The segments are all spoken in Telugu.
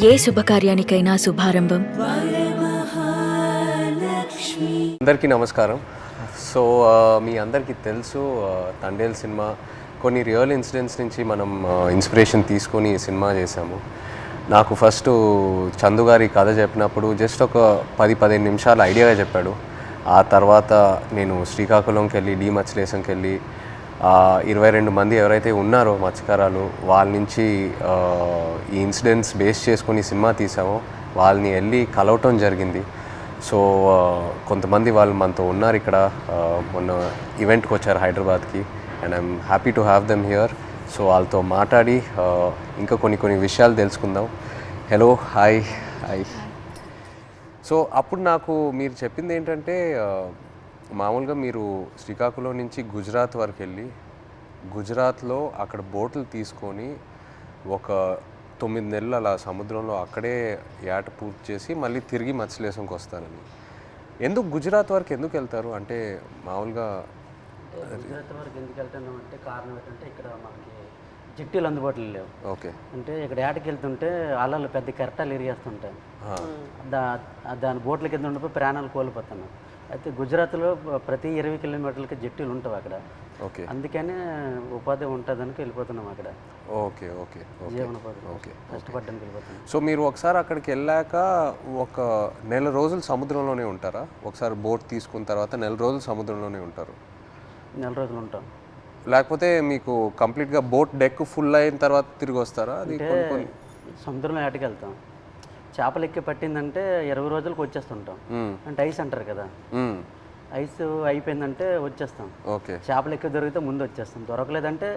ఏ శుభకార్యానికైనా శుభారంభం. అందరికీ నమస్కారం. సో మీ అందరికీ తెలుసు తండేల్ సినిమా కొన్ని రియల్ ఇన్సిడెంట్స్ నుంచి మనం ఇన్స్పిరేషన్ తీసుకొని ఈ సినిమా చేశాము. నాకు ఫస్ట్ చందు గారి కథ చెప్పినప్పుడు జస్ట్ ఒక 10-15 నిమిషాలు ఐడియాగా చెప్పాడు. ఆ తర్వాత నేను శ్రీకాకుళంకి వెళ్ళి మత్స్యలేశంకి వెళ్ళి 22 మంది ఎవరైతే ఉన్నారో మత్స్యకారాలు వాళ్ళ నుంచి ఈ ఇన్సిడెంట్స్ బేస్ చేసుకొని సినిమా తీసామో వాళ్ళని వెళ్ళి కలవటం జరిగింది. సో కొంతమంది వాళ్ళు మనతో ఉన్నారు ఇక్కడ, మొన్న ఈవెంట్కి వచ్చారు హైదరాబాద్కి, and I'm happy to have them here. So వాళ్ళతో మాట్లాడి ఇంకా కొన్ని విషయాలు తెలుసుకుందాం. Hello, hi. సో అప్పుడు నాకు మీరు చెప్పింది ఏంటంటే మామూలుగా మీరు శ్రీకాకుళం నుంచి గుజరాత్ వరకు వెళ్ళి గుజరాత్లో అక్కడ బోట్లు తీసుకొని ఒక 9 నెలలు అలా సముద్రంలో అక్కడే ఏట పూర్తి చేసి మళ్ళీ తిరిగి మత్స్యలేశంకి వస్తారని. ఎందుకు గుజరాత్ వరకు ఎందుకు వెళ్తారు? అంటే మామూలుగా గుజరాత్ వరకు ఎందుకు వెళ్తున్నాం అంటే కారణం ఏంటంటే ఇక్కడ మనకి జట్టీలు అందుబాటులో లేవు. ఓకే. అంటే ఇక్కడ ఏటకి వెళ్తుంటే అలలు పెద్ద కెరటాలు ఎరిగేస్తుంటాయి. దాని బోట్ల కింద ఉండిపోయి ప్రాణాలు కోల్పోతున్నాం. అయితే గుజరాత్లో ప్రతి 20 కిలోమీటర్లకి జట్టీలు ఉంటాయి అక్కడ. ఓకే. అందుకనే ఉపాధి ఉంటుందని వెళ్ళిపోతున్నాం అక్కడ. ఓకే. జీవనోపాధి కష్టపడ్డానికి వెళ్ళిపోతున్నాం. సో మీరు ఒకసారి అక్కడికి వెళ్ళాక ఒక నెల రోజులు సముద్రంలోనే ఉంటారా? ఒకసారి బోట్ తీసుకున్న తర్వాత నెల రోజులు సముద్రంలోనే ఉంటారు? నెల రోజులు ఉంటాం. లేకపోతే మీకు కంప్లీట్గా బోట్ డెక్ ఫుల్ అయిన తర్వాత తిరిగి వస్తారా? అది సముద్రంలో ఏటకి వెళ్తాం. చేపలు ఎక్కి పట్టిందంటే 20 రోజులకు వచ్చేస్తుంటాం. అంటే ఐస్ అంటారు కదా, ఐస్ అయిపోయిందంటే వచ్చేస్తాం. ఓకే. చేపలు ఎక్కి దొరికితే ముందు వచ్చేస్తాం. దొరకలేదంటే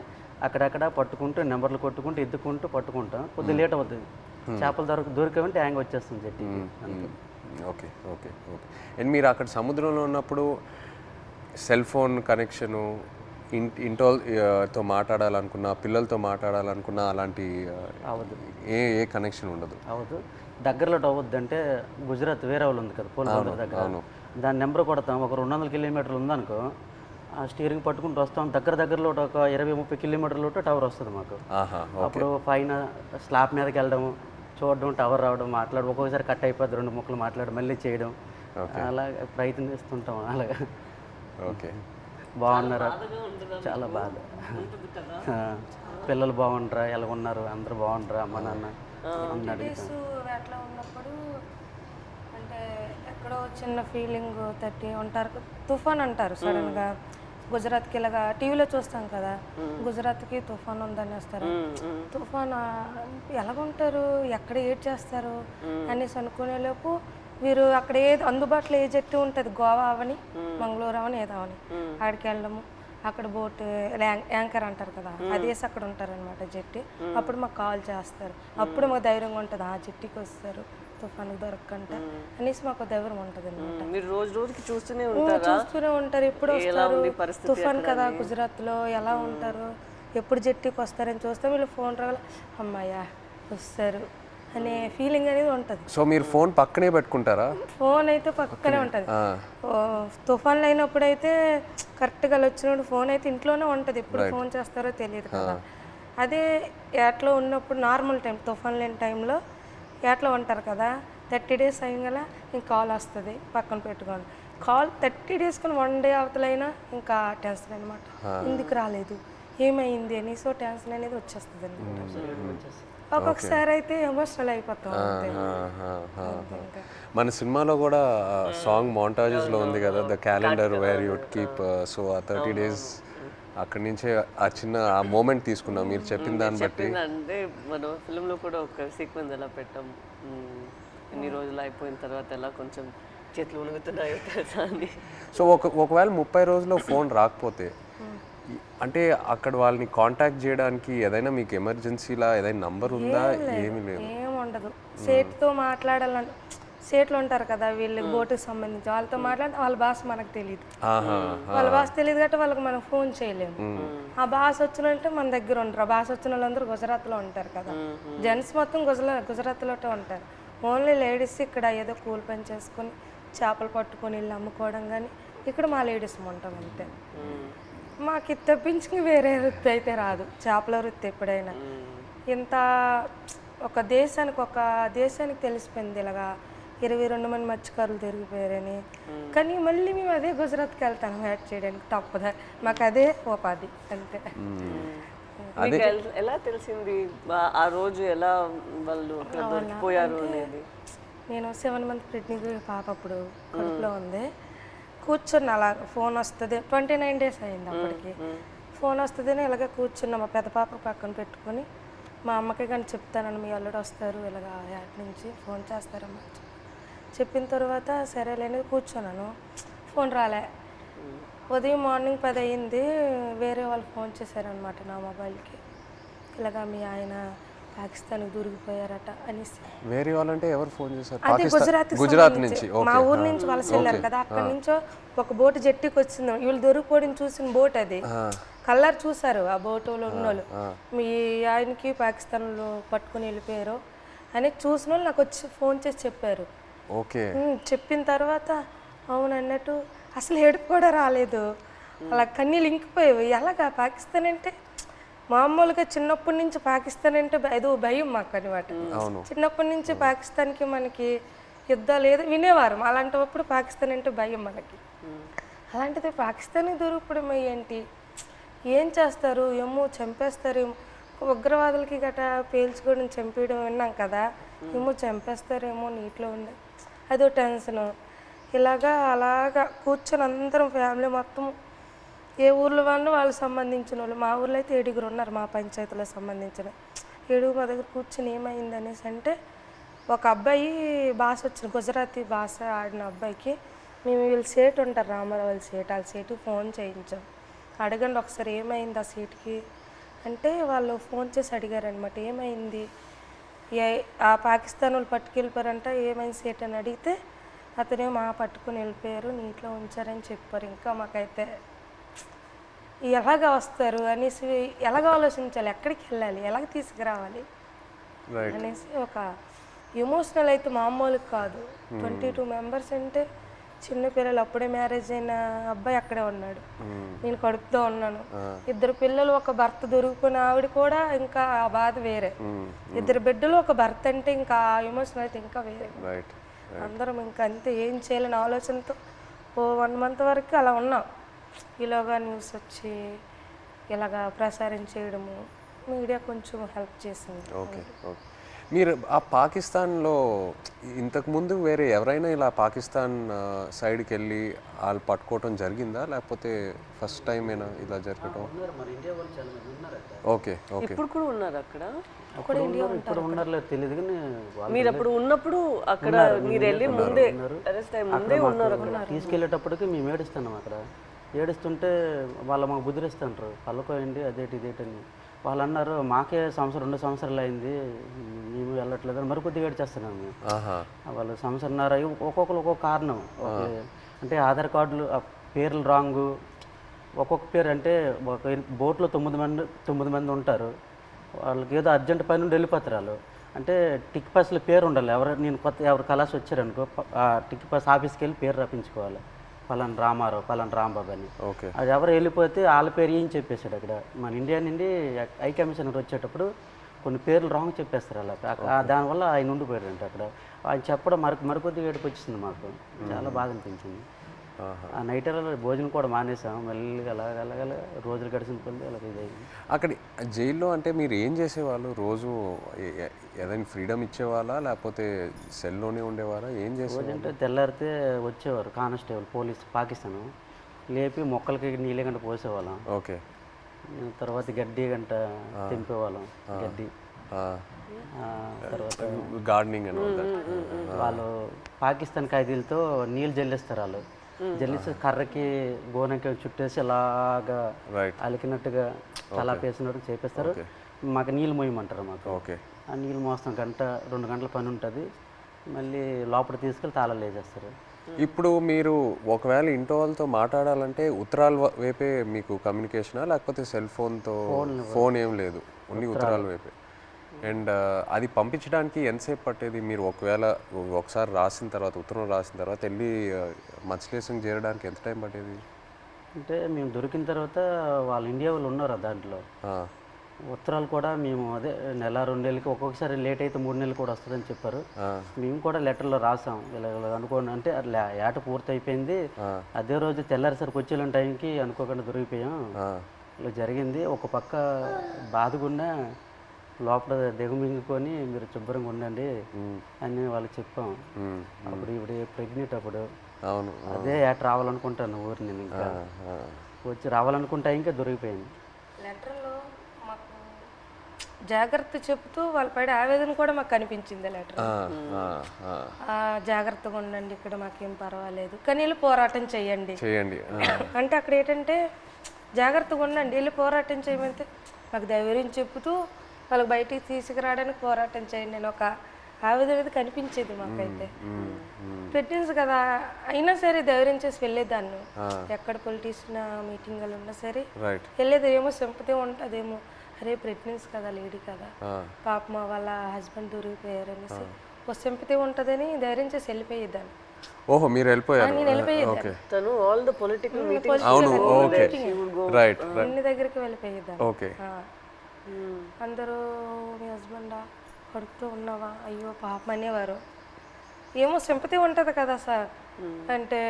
అక్కడక్కడ పట్టుకుంటూ నెంబర్లు కొట్టుకుంటూ ఎత్తుకుంటూ పట్టుకుంటాం. కొద్దిగా లేట్ అవుతుంది. చేపలు దొరికేవంటే హ్యాంగ్ వచ్చేస్తాం జట్టి. ఓకే. అండ్ మీరు అక్కడ సముద్రంలో ఉన్నప్పుడు సెల్ ఫోన్ కనెక్షను, ఇంటితో మాట్లాడాలనుకున్నా, పిల్లలతో మాట్లాడాలనుకున్నా అలాంటి అవ్వదు. ఏ కనెక్షన్ ఉండదు? అవ్వదు. దగ్గరలో అవ్వద్దు. అంటే గుజరాత్ వేరే వాళ్ళు ఉంది కదా పోలీసు దగ్గర, దాని నెంబర్ కొడతాం. ఒక 200 కిలోమీటర్లు ఉందనుకో, ఆ స్టీరింగ్ పట్టుకుంటూ వస్తాం. దగ్గరలో ఒక 20-30 కిలోమీటర్లు టవర్ వస్తుంది మాకు. అప్పుడు పైన స్లాబ్ మీదకి వెళ్ళడం, చూడడం, టవర్ రావడం, మాట్లాడడం. ఒక్కొక్కసారి కట్ అయిపోద్ది, 2 ముక్కలు మాట్లాడడం, మళ్ళీ చేయడం, అలా ప్రయత్నిస్తుంటాం. అలాగా. ఓకే. బాగున్నారా? చాలా బాధ. పిల్లలు బాగుంటారా, ఎలా ఉన్నారు, అందరూ బాగుంటారా, అమ్మ నాన్న అన్నాడు. అట్లా ఉన్నప్పుడు అంటే ఎక్కడో చిన్న ఫీలింగ్ తట్టి ఉంటారు. తుఫాన్ అంటారు సడన్గా. గుజరాత్కి ఇలాగా టీవీలో చూస్తాం కదా, గుజరాత్కి తుఫాన్ ఉందని వస్తారు. తుఫాన్ ఎలాగుంటారు, ఎక్కడ ఏడ్ చేస్తారు అనేసి అనుకునేలోపు వీరు అక్కడ ఏది అందుబాటులో ఏ జట్టు ఉంటుంది, గోవా అవని మంగళూరు అవని ఏదో అవని, అక్కడికి వెళ్ళడము. అక్కడ బోట్ యాంకర్ అంటారు కదా, అదేసి అక్కడ ఉంటారనమాట జట్టి. అప్పుడు మాకు కాల్ చేస్తారు. అప్పుడు మాకు ధైర్యంగా ఉంటుంది, ఆ జట్టికి వస్తారు తుఫాను దొరకకంట అనేసి మాకు ధైర్యం ఉంటుంది అనమాట. మీరు రోజుకి చూస్తూనే ఉంటారు. ఎప్పుడు వస్తారు తుఫాన్ కదా, గుజరాత్లో ఎలా ఉంటారు, ఎప్పుడు జట్టికి వస్తారని చూస్తే వీళ్ళు ఫోన్ రావాలి, అమ్మాయ్యా వస్తారు అనే ఫీలింగ్ అనేది ఉంటుంది. సో మీరు ఫోన్ పక్కనే పెట్టుకుంటారా? ఫోన్ అయితే పక్కనే ఉంటుంది. తుఫాన్లు అయినప్పుడు అయితే కరెక్ట్గా వచ్చినప్పుడు ఫోన్ అయితే ఇంట్లోనే ఉంటుంది. ఎప్పుడు ఫోన్ చేస్తారో తెలియదు కదా. అదే ఏట్లో ఉన్నప్పుడు నార్మల్ టైం, తుఫాన్ లేని టైంలో ఏట్లో ఉంటారు కదా, 30 days అయ్యగల ఇంక కాల్ వస్తుంది, పక్కన పెట్టుకోండి. కాల్ 30 days కానీ 1 day అవతలైనా ఇంకా టెన్షన్ అనమాట. ఎందుకు రాలేదు, ఏమైంది అని. సో టెన్షన్ అనేది వచ్చేస్తుంది అనమాట. ఒక్కొక్కసారి అయితే ఎమోషనల్ అయిపోతాం. మన సినిమాలో కూడా సాంగ్ మోంటాజెస్లో ఉంది కదా, the calendar where you'd keep. So ఆ 30 days అక్కడి నుంచే ఆ చిన్న ఆ మూమెంట్ తీసుకున్నాం మీరు చెప్పిన దాన్ని బట్టి. అంటే మనం ఫిల్మ్లో కూడా ఒక సీక్వెన్స్ ఎలా పెట్టాం, ఎన్ని రోజులు అయిపోయిన తర్వాత ఎలా కొంచెం చేతులు ఉణుగుతున్నాయో తెలుసా అని. సో ఒకవేళ 30 రోజుల్లో ఫోన్ రాకపోతే అంటే అక్కడ వాళ్ళని కాంటాక్ట్ చేయడానికి ఏదైనా మీకు ఎమర్జెన్సీలా ఏదైనా నంబర్ ఉందా? ఏమీ లేదు, ఏముండదు. సేట్తో మాట్లాడాలని, సేట్లు ఉంటారు కదా వీళ్ళకి బోటుకి సంబంధించి, వాళ్ళతో మాట్లాడితే వాళ్ళ భాష మనకు తెలియదు. వాళ్ళ భాష తెలియదు కాబట్టి వాళ్ళకి మనం ఫోన్ చేయలేము. ఆ భాష వచ్చినంటే మన దగ్గర ఉంటారు. ఆ భాష వచ్చిన వాళ్ళందరూ గుజరాత్లో ఉంటారు కదా, జెంట్స్ మొత్తం గుజరాత్లో ఉంటారు. ఓన్లీ లేడీస్ ఇక్కడ ఏదో కూలి పని చేసుకొని చేపలు పట్టుకొని వెళ్ళి అమ్ముకోవడం, కానీ ఇక్కడ మా లేడీస్ ఉంటాం అంతే. మాకు తప్పించి వేరే వృత్తి అయితే రాదు, చేపల వృత్తి. ఎప్పుడైనా ఇంత ఒక దేశానికి తెలిసిపోయింది ఇలాగా 22 మంది మత్స్యకారులు దొరికిపోయారని. కానీ మళ్ళీ మేము అదే గుజరాత్కి వెళ్తాను యాడ్ చేయడానికి, తప్పదా మాకు అదే ఉపాధి అంతే. మీకు ఎలా తెలిసింది ఆ రోజు ఎలా వాళ్ళు అక్కడ దొరికిపోయారు అనేది? నేను 7 మంత్ ప్రెగ్నెంట్ పాప అప్పుడు కడుపులో ఉంది. కూర్చున్న అలా ఫోన్ వస్తుంది, 29 days అయింది అప్పటికి. ఫోన్ వస్తుందని ఇలాగ కూర్చున్నా, మా పెద్ద పాప పక్కన పెట్టుకొని. మా అమ్మకి కానీ చెప్తానని, మీ అల్లుడు వస్తారు ఇలాగ యాడ్ నుంచి ఫోన్ చేస్తారమ్మా చెప్పిన తర్వాత సరేలేని కూర్చున్నాను. ఫోన్ రాలే. ఉదయం మార్నింగ్ 10 అయింది, వేరే వాళ్ళు ఫోన్ చేశారనమాట నా మొబైల్కి, ఇలాగా మీ ఆయన పాకిస్తాన్కి దొరికిపోయారట అనేసి. వేరే వాళ్ళంటే ఎవరు ఫోన్ చేశారు? అది గుజరాత్ నుంచి, మా ఊరు నుంచి వలస వెళ్ళారు కదా, అక్కడి నుంచో ఒక బోటు జట్టికి వచ్చింది. వీళ్ళు దొరికిపోవడం చూసిన బోట్ అది, కలర్ చూసారు ఆ బోటులో ఉన్నోళ్ళు, మీ ఆయనకి పాకిస్తాన్లో పట్టుకుని వెళ్ళిపోయారు అని చూసిన వాళ్ళు నాకు వచ్చి ఫోన్ చేసి చెప్పారు. ఓకే. చెప్పిన తర్వాత అవును అన్నట్టు అసలు ఏడుపు కూడా రాలేదు, అలా కన్నీళ్ళు ఇంకిపోయేవి. ఎలాగా పాకిస్తాన్ అంటే మామూలుగా చిన్నప్పటి నుంచి పాకిస్తాన్ అంటే ఏదో భయం మాకు అనమాట. చిన్నప్పటి నుంచి పాకిస్తాన్కి మనకి యుద్ధాలు ఏదో వినేవారు, అలాంటప్పుడు పాకిస్తాన్ అంటే భయం మనకి. అలాంటిది పాకిస్తాన్కి దొరికిపోవడం ఏంటి, ఏం చేస్తారు ఏమో, చంపేస్తారేమో, ఉగ్రవాదులకి గట్రా పేల్చుకోవడం చంపేయడం విన్నాం కదా, ఏమో చంపేస్తారేమో నీటిలో ఉండే అదో టెన్షను. అలాగా కూర్చొని అందరం ఫ్యామిలీ మొత్తం, ఏ ఊర్లో వాళ్ళకి సంబంధించిన వాళ్ళు, మా ఊర్లో అయితే 7 ఉన్నారు మా పంచాయతీలో సంబంధించిన 7 మా దగ్గర కూర్చొని ఏమైంది అనేసి అంటే, ఒక అబ్బాయి భాష వచ్చిన గుజరాతీ భాష ఆడిన అబ్బాయికి మేము వీళ్ళు సేటు ఉంటారు రామారావు వాళ్ళ సేటుకి ఫోన్ చేయించాం. అడగండి ఒకసారి ఏమైంది ఆ సీట్కి అంటే, వాళ్ళు ఫోన్ చేసి అడిగారనమాట ఏమైంది, ఆ పాకిస్తాన్ వాళ్ళు పట్టుకెళ్ళిపోయారంట, ఏమైంది సేట్ అని అడిగితే అతనేమో పట్టుకుని వెళ్ళిపోయారు, నీటిలో ఉంచారని చెప్పారు. ఇంకా మాకైతే ఎలాగ వస్తారు అనేసి, ఎలాగ ఆలోచించాలి, ఎక్కడికి వెళ్ళాలి, ఎలాగ తీసుకురావాలి అనేసి ఒక ఎమోషనల్ అయితే మామూలుగా కాదు. 22 మెంబర్స్ అంటే చిన్నపిల్లలు, అప్పుడే మ్యారేజ్ అయిన అబ్బాయి అక్కడే ఉన్నాడు, నేను కడుపుతో ఉన్నాను, 2 పిల్లలు, ఒక భర్త దొరికిపోయిన ఆవిడ కూడా ఇంకా ఆ బాధ వేరే, 2 బిడ్డలు ఒక భర్త అంటే ఇంకా ఆ ఎమోషన్ అయితే ఇంకా వేరే. అందరం ఇంకా అంతే, ఏం చేయాలని ఆలోచనతో 1 month వరకు అలా ఉన్నాం. ఇలాగా న్యూస్ వచ్చి ఇలాగా ప్రసారం చేయడము, మీడియా కొంచెం హెల్ప్ చేసింది. ఓకే. ఓకే. మీరు ఆ పాకిస్తాన్లో ఇంతకుముందు వేరే ఎవరైనా ఇలా పాకిస్తాన్ సైడ్కి వెళ్ళి వాళ్ళు పట్టుకోవటం జరిగిందా, లేకపోతే ఫస్ట్ టైం అయినా ఇలా జరగటం? ఓకే. ఓకే. ఇప్పుడు కూడా ఉన్నారు అక్కడ? ఇప్పుడు ఉన్నారో తెలియదు కానీ మీరు అప్పుడు ఉన్నప్పుడు అక్కడ మీరు వెళ్ళి ముందే అరెస్ట్ అయ్యి ముందే ఉన్నారు అక్కడ. తీసుకెళ్ళేటప్పటికి మేము ఏడుస్తున్నాం. అక్కడ ఏడుస్తుంటే వాళ్ళు మాకు బుద్ధిరిస్తుంటారు, పళ్ళకోయండి అదేటి ఇదేటని. వాళ్ళు అన్నారు మాకే 2 సంవత్సరాలు అయింది మేము వెళ్ళట్లేదు, మరికొద్దిగా ఏడ్చేస్తున్నాము మేము. వాళ్ళు 1.5 సంవత్సరాలు ఒక్కొక్కరు ఒక్కొక్క కారణం. అంటే ఆధార్ కార్డులు పేర్లు రాంగు, ఒక్కొక్క పేరు అంటే ఒక బోట్లో 9 మంది ఉంటారు, వాళ్ళకి ఏదో అర్జెంట్ పని నుండి వెళ్ళిపోతారు వాళ్ళు. అంటే టిక్ పాస్లో పేరు ఉండాలి, ఎవరు కలాసి వచ్చారనుకో ఆ టిక్ పాస్ ఆఫీస్కి వెళ్ళి పేరు రప్పించుకోవాలి, పలానా రామారావు పలానా రాంబాబు అని. అది ఎవరు వెళ్ళిపోతే వాళ్ళ పేరు ఏం చెప్పేశాడు. అక్కడ మన ఇండియా నుండి హై కమిషనర్ వచ్చేటప్పుడు కొన్ని పేర్లు రాంగ్ చెప్పేస్తారు అలా, దానివల్ల ఆయన ఉండిపోయాడంట అక్కడ. ఆయన చెప్పడం మరికొద్దిగా ఏడుపు వచ్చింది మాకు, చాలా బాధ అనిపించింది. ఆ నైట్ భోజనం కూడా మానేసాం, మళ్ళీ అలాగ రోజులు గడిచిన కొద్ది అలాగ ఇదైంది. అక్కడ జైల్లో అంటే మీరు ఏం చేసేవాళ్ళు? రోజు ఏదైనా ఫ్రీడమ్ ఇచ్చేవాళ్ళా, లేకపోతే సెల్లోనే ఉండేవారా, ఏం చేసేవారు? అంటే తెల్లారితే వచ్చేవారు కానిస్టేబుల్ పోలీస్ పాకిస్తాన్, లేపి మొక్కలకి నీళ్ళ గంట పోసేవాళ్ళం. ఓకే. తర్వాత గడ్డి గంట తెంపేవాళ్ళం, గడ్డి. తర్వాత గార్డెనింగ్ అని వాళ్ళు పాకిస్తాన్ ఖైదీలతో నీళ్ళు జల్లిస్తారు. వాళ్ళు జల్లిస్తే కర్రకి గోనకి చుట్టేసి అలాగా అలికినట్టుగా తలా పేసినట్టు చేపిస్తారు. మాకు నీళ్ళు మోయమంటారు మాకు. ఓకే. ఆ నీళ్ళు మోస్తాం, 2 గంటల పని ఉంటుంది, మళ్ళీ లోపల తీసుకెళ్ళి తాళాలు వేసేస్తారు. ఇప్పుడు మీరు ఒకవేళ ఇంట్లో వాళ్ళతో మాట్లాడాలంటే ఉత్తరాల వైపే మీకు కమ్యూనికేషనా, లేకపోతే సెల్ ఫోన్తో? ఫోన్ ఏం లేదు, ఓన్లీ ఉత్తరాల వైపే. అండ్ అది పంపించడానికి ఎంతసేపు పట్టేది? మీరు ఒకసారి రాసిన తర్వాత, ఉత్తరం రాసిన తర్వాత వెళ్ళి మత్స్యలేశం చేరడానికి ఎంత టైం పట్టేది? అంటే మేము దొరికిన తర్వాత వాళ్ళు ఇండియా వాళ్ళు ఉన్నారు దాంట్లో, ఉత్తరాలు కూడా మేము అదే నెల 2 నెలలకి ఒక్కొక్కసారి లేట్ అయితే 3 నెలలు కూడా వస్తుందని చెప్పారు. మేము కూడా లెటర్లో రాసాం ఇలా అనుకోండి అంటే ఏట పూర్తి అయిపోయింది, అదే రోజు తెల్లారిసరికి వచ్చే టైంకి అనుకోకుండా దొరికిపోయాం, ఇలా జరిగింది. ఒక పక్క బాధగున్నా లోపల దిగమింగుకొని మీరు శుభ్రంగా ఉండండి అని వాళ్ళకి చెప్పాం. అప్పుడు ఇప్పుడు ప్రెగ్నెంట్ అప్పుడు అవును అదే ఏట రావాలనుకుంటాను ఊరు నేను ఇంకా వచ్చి రావాలనుకుంటా ఇంకా దొరికిపోయింది. లెటర్లో మాకు జాగ్రత్త చెప్తూ వాళ్ళ పడే ఆవేదన కూడా మాకు కనిపించింది లెటర్. జాగ్రత్తగా ఉండండి, ఇక్కడ మాకేం పర్వాలేదు కానీ వెళ్ళి పోరాటం చేయండి. అంటే అక్కడ ఏంటంటే జాగ్రత్తగా ఉండండి, వెళ్ళి పోరాటం చేయమంటే మాకు ధైర్యం చెప్తూ వాళ్ళకి బయటికి తీసుకురావడానికి పోరాటం చేయండి నేను ఒక ఆవేదన అనేది కనిపించేది మాకైతే. ప్రెగ్నెన్సీ కదా అయినా సరే ధైర్యం చేసి వెళ్ళేదాన్ని. ఎక్కడ పొలిటీషియన్ మీటింగ్లు ఉన్నా సరే వెళ్ళేది. ఏమో సింపతి ఉంటుందేమో, అరే ప్రెగ్నెన్సీ కదా లేడీ కదా పాప వాళ్ళ హస్బెండ్ దొరికిపోయారు అనేసి ఒక సింపతి ఉంటుందని ధైర్యం చేసి వెళ్ళిపోయేదాన్ని. ఓహో మీరు వెళ్ళిపోయారు. నేను వెళ్ళిపోయేదాన్ని. తను ఆల్ ద పొలిటికల్ అన్ని దగ్గరికి వెళ్ళిపోయేదాన్ని. అందరూ మీ హస్బెండా కడుపుతూ ఉన్నావా అయ్యో పాపం అనేవారు. ఏమో సింపతి ఉంటుంది కదా సార్, అంటే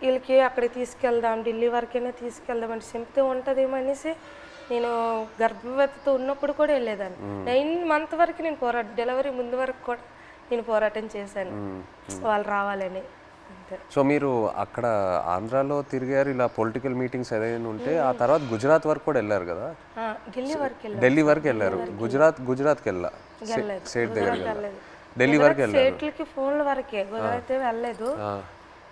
వీళ్ళకి అక్కడికి తీసుకెళ్దాం ఢిల్లీ వరకైనా తీసుకెళ్దాం అంటే సింపతి ఉంటుందేమో అనేసి నేను గర్భవతితో ఉన్నప్పుడు కూడా వెళ్ళేదాన్ని. 9 months వరకు నేను డెలివరీ ముందు వరకు కూడా నేను పోరాటం చేశాను వాళ్ళు రావాలని. సో మీరు అక్కడ ఆంధ్రాలో తిరిగారు ఇలా పొలిటికల్ మీటింగ్స్ ఏదైనా ఉంటే, ఆ తర్వాత గుజరాత్ వరకు కూడా వెళ్ళారు కదా? ఢిల్లీ వరకు వెళ్ళారు. గుజరాత్కి వెళ్ళా స్టేట్ దగ్గర ఢిల్లీ వరకు వెళ్ళారు. స్టేట్లకి ఫోన్ల వరకే, గుజరాత్ వెళ్ళలేదు.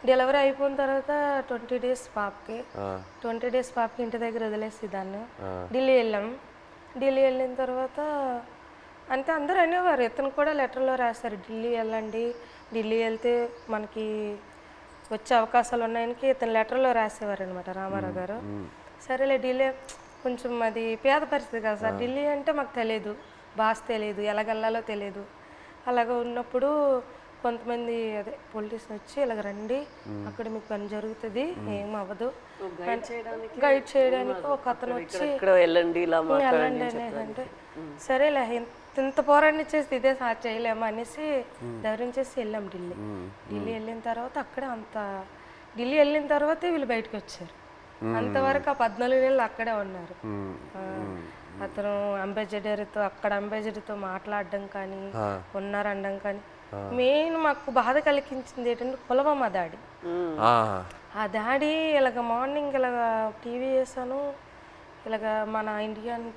డెలివరీ అయిపోయిన తర్వాత 20 days పాపకి 20 days పాపకి ఇంటి దగ్గర వదిలేసి దాన్ని ఢిల్లీ వెళ్ళాం. ఢిల్లీ వెళ్ళిన తర్వాత అంటే అందరూ అనేవారు, ఇతను కూడా లెటర్లో రాశారు ఢిల్లీ వెళ్ళండి, ఢిల్లీ వెళ్తే మనకి వచ్చే అవకాశాలు ఉన్నాయని ఇతను లెటర్లో రాసేవారు అనమాట రామారావు గారు. సరేలే ఢిల్లీ కొంచెం అది పేద పరిస్థితి కదా సార్, ఢిల్లీ అంటే మాకు తెలియదు, భాష తెలియదు, ఎలాగెళ్ళాలో తెలియదు. అలాగ ఉన్నప్పుడు కొంతమంది అదే పొలిటీషియన్ వచ్చి ఇలాగ రండి అక్కడ మీకు పని జరుగుతుంది ఏం అవ్వదు గైడ్ చేయడానికి ఒక అతను వచ్చి వెళ్ళండి అని అంటే సరేలే ఇంత పోరాటం చేసి ఇదే చేయలేము అనేసి ధైర్యం చేసి వెళ్ళాం ఢిల్లీ. వెళ్ళిన తర్వాత అక్కడే ఢిల్లీ వెళ్ళిన తర్వాతే వీళ్ళు బయటకు వచ్చారు. అంతవరకు ఆ 14 నెలలు అక్కడే ఉన్నారు. అతను అంబాసిడర్తో అక్కడ అంబాసిడర్తో మాట్లాడడం కానీ ఉన్నారనడం కానీ. మెయిన్ మాకు బాధ కలిగించింది ఏంటంటే పుల్వామా దాడి. ఆ దాడి ఇలాగ మార్నింగ్ ఇలాగ టీవీ వేసాను, ఇలాగ మన ఇండియన్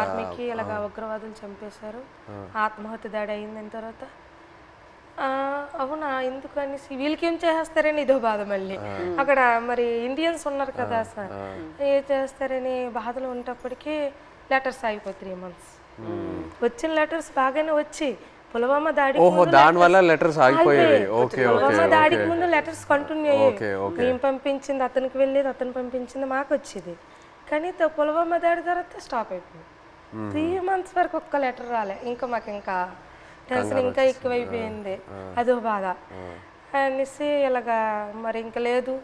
ఆర్మీకి ఇలాగ ఉగ్రవాదులు చంపేశారు, ఆత్మహత్య దాడి అయిందని తర్వాత అవునా ఎందుకు అనేసి వీళ్ళకి ఏం చేస్తారని ఇదో బాధ. మళ్ళీ అక్కడ మరి ఇండియన్స్ ఉన్నారు కదా సార్, ఏం చేస్తారని బాధలు ఉన్నప్పటికీ లెటర్స్ ఆగిపోయి 3 months. వచ్చిన లెటర్స్ బాగానే వచ్చి పుల్వామా దాడికి ముందు లెటర్స్ కంటిన్యూ అయ్యాయి. మేము పంపించింది అతనికి వెళ్ళేది, అతను పంపించింది మాకు వచ్చేది. కానీ పుల్వామా దాడి తర్వాత స్టాప్ అయిపోయింది. 3 months వరకు ఒక్క లెటర్ రాలే. ఇంకా మాకు ఇంకా టెన్షన్ ఇంకా ఎక్కువైపోయింది, అదో బాధ అనేసి ఇలాగా మరి ఇంకా లేదు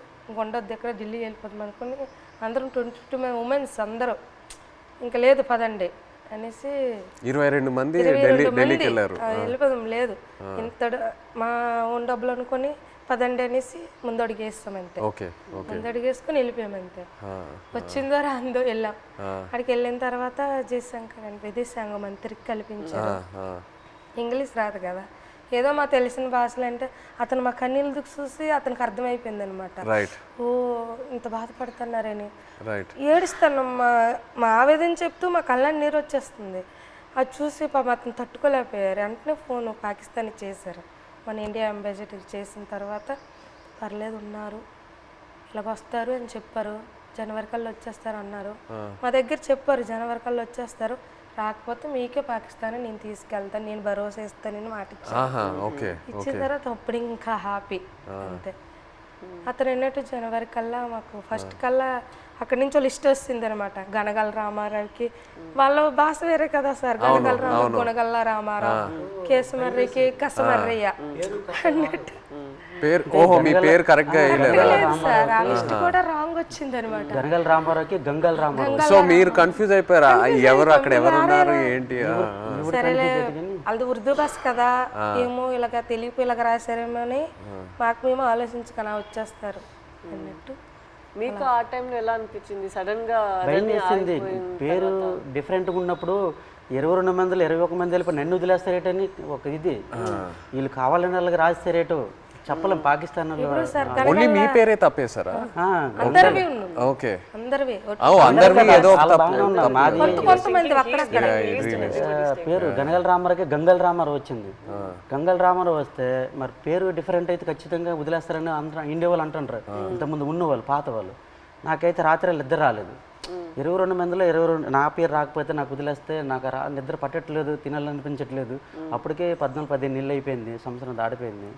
ఉండొద్దు ఎక్కడ ఢిల్లీ వెళ్ళిపోతాం అనుకుని అందరం 22 women అందరూ ఇంకా లేదు పదండి అనేసి 22 మంది వెళ్ళిపోదాం లేదు ఇంత మా ఓన్ డబ్బులు అనుకొని పదండి అనేసి ముందడుగు వేస్తాం అంతే. ముందడుగు వేసుకొని వెళ్ళిపోయాం అంతే. వచ్చిన ద్వారా అందో వెళ్ళాం. అక్కడికి వెళ్ళిన తర్వాత జయశంకర్ అని విదేశాంగ మంత్రికి కల్పించారు. ఇంగ్లీష్ రాదు కదా, ఏదో మా తెలిసిన భాషలు అంటే అతను మా కన్నీళ్ళు చూసి అతనికి అర్థమైపోయింది అనమాట. ఓ ఇంత బాధపడుతున్నారని ఏడుస్తాను. మా ఆవేదన చెప్తూ మా కళ్ళని నీరు వచ్చేస్తుంది. అది చూసి పాప అతను తట్టుకోలేకపోయారు. వెంటనే ఫోన్ పాకిస్తాన్ చేశారు. మన ఇండియా అంబాసిడర్ చేసిన తర్వాత పర్లేదు ఉన్నారు ఇలాగ వస్తారు అని చెప్పారు. జనవరి కల్లా వచ్చేస్తారు అన్నారు. మా దగ్గర చెప్పారు జనవరి కల్లా వచ్చేస్తారు, రాకపోతే మీకే పాకిస్తాన్ నేను తీసుకెళ్తాను, నేను భరోసా ఇస్తానని మాట ఇచ్చిన తర్వాత అప్పుడు ఇంకా హ్యాపీ అంతే. అతను అన్నట్టు జనవరి కల్లా మాకు ఫస్ట్ కల్లా అక్కడి నుంచి లిస్ట్ వస్తుంది అనమాట. గనగల రామారావుకి వాళ్ళ భాష వేరే కదా సార్, గనగల రామారావు, గుణగల్ల రామారావు, కేసమర్రికి కసమర్రయ్య అన్నట్టు పేరు ఓహో మీ పేరు కరెక్ట్గా వేయలేదా? లేదు సార్, ఆ లిస్ట్ కూడా రాంగ్ వచ్చింది అనమాట. గనగల రామారావుకి గంగల్ రామారావు. సో మీరు కన్ఫ్యూజ్ అయిపోయారా ఎవరు అక్కడ ఎవరు ఉన్నారు ఏంటి? సరేలే అది ఉర్దూ బస్ కదా, ఏమో ఇలాగ తెలియపు ఇలాగ రాశారేమో అని మాకు మేము ఆలోచించుకొని వచ్చేస్తారు అన్నట్టు. మీకు ఆ టైంలో ఎలా అనిపించింది? సడన్ గా భయం వేసింది. పేరు డిఫరెంట్గా ఉన్నప్పుడు 22 మందిలో 21 మంది వెళ్ళిపోయి నన్ను వదిలేస్తారేటని ఒక ఇది, వీళ్ళు కావాలని వాళ్ళకి రాస్తారేటో చెప్పలేం. పాకిస్తాన్ ఓన్లీ మీ పేరే తప్పేశారా? అందరివి ఉన్నాం, ఓకే అందరివి అందరివి ఏదో ఒక మాది కొంతమంది అక్కడక్కడ పేరు గనగల రామారావుకి గంగల్ రామారావు వచ్చింది. గంగల్ రామారావు వస్తే మరి పేరు డిఫరెంట్ అయితే ఖచ్చితంగా వదిలేస్తారని అందరూ ఇండియా వాళ్ళు అంటుంటారు, ఇంతకుముందు ఉన్నవాళ్ళు పాత వాళ్ళు. నాకైతే రాత్రి ఇద్దరు రాలేదు. 22 మందిలో 22 నా పేరు రాకపోతే నాకు వదిలేస్తే నాకు నిద్ర పట్టట్లేదు, తినాలనిపించట్లేదు. అప్పటికే 14-15 నెలలు అయిపోయింది, సంవత్సరం దాడిపోయింది.